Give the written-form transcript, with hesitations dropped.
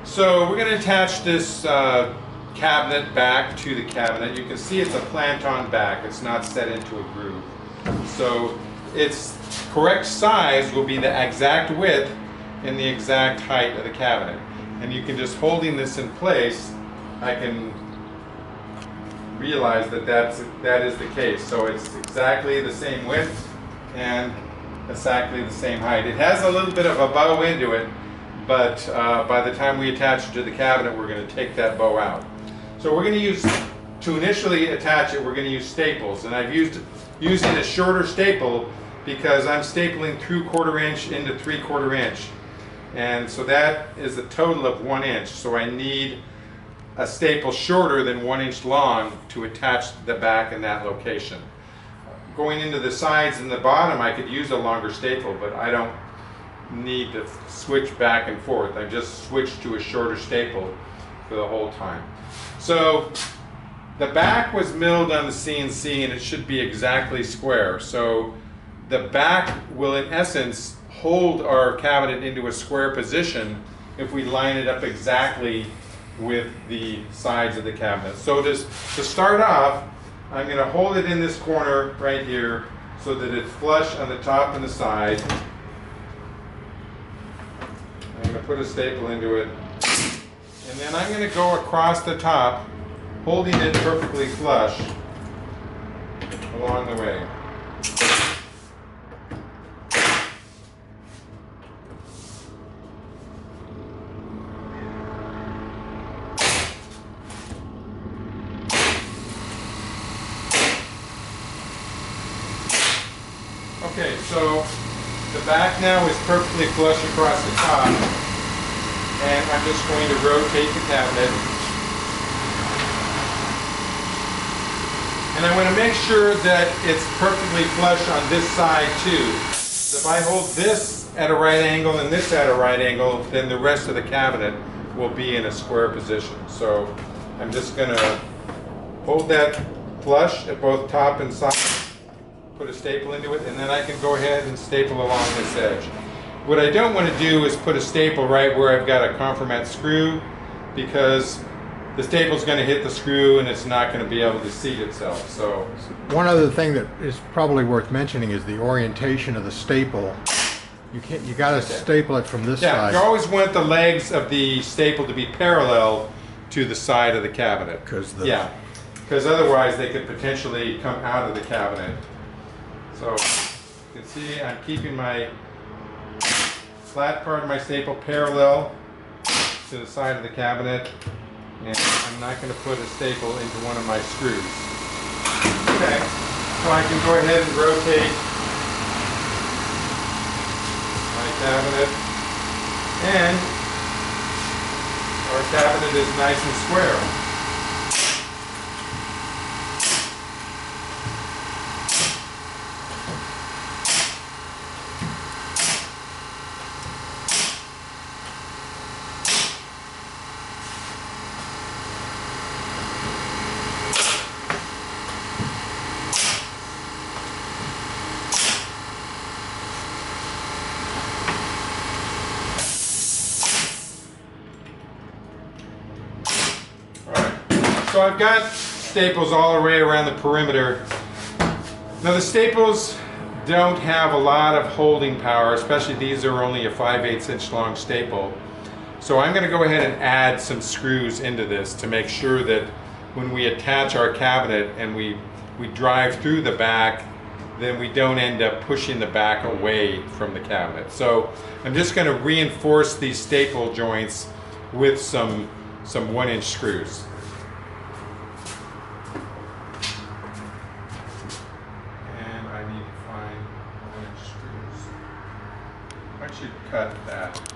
So we're going to attach this cabinet back to the cabinet. You can see it's a plant-on back. It's not set into a groove. So its correct size will be the exact width and the exact height of the cabinet. And you can just holding this in place, I can realize that that is the case. So it's exactly the same width and exactly the same height. It has a little bit of a bow into it, but by the time we attach it to the cabinet, we're going to take that bow out. So we're going to use, to initially attach it, we're going to use staples. And I've using a shorter staple because I'm stapling through 1/4 inch into 3/4 inch. And so that is a total of 1 inch. So I need a staple shorter than 1 inch long to attach the back in that location. Going into the sides and the bottom, I could use a longer staple, but I don't need to switch back and forth. I just switched to a shorter staple for the whole time. So the back was milled on the CNC and it should be exactly square. So the back will in essence hold our cabinet into a square position if we line it up exactly with the sides of the cabinet. So to start off, I'm going to hold it in this corner right here so that it's flush on the top and the side. I'm going to put a staple into it. And then I'm going to go across the top, holding it perfectly flush along the way. Okay, so the back now is perfectly flush across the top, and I'm just going to rotate the cabinet. And I want to make sure that it's perfectly flush on this side too. So if I hold this at a right angle and this at a right angle, then the rest of the cabinet will be in a square position. So I'm just going to hold that flush at both top and side, put a staple into it, and then I can go ahead and staple along this edge. What I don't want to do is put a staple right where I've got a conformat screw, because the staple is going to hit the screw and it's not going to be able to seat itself. So one other thing that is probably worth mentioning is the orientation of the staple. You got to staple it from this side. You always want the legs of the staple to be parallel to the side of the cabinet. Because otherwise they could potentially come out of the cabinet. So you can see I'm keeping my flat part of my staple parallel to the side of the cabinet, and I'm not going to put a staple into one of my screws. Okay, so I can go ahead and rotate my cabinet, and our cabinet is nice and square. So I've got staples all the way around the perimeter. Now the staples don't have a lot of holding power, especially these are only a 5/8 inch long staple. So I'm going to go ahead and add some screws into this to make sure that when we attach our cabinet and we drive through the back, then we don't end up pushing the back away from the cabinet. So I'm just going to reinforce these staple joints with some 1 inch screws. I should cut that.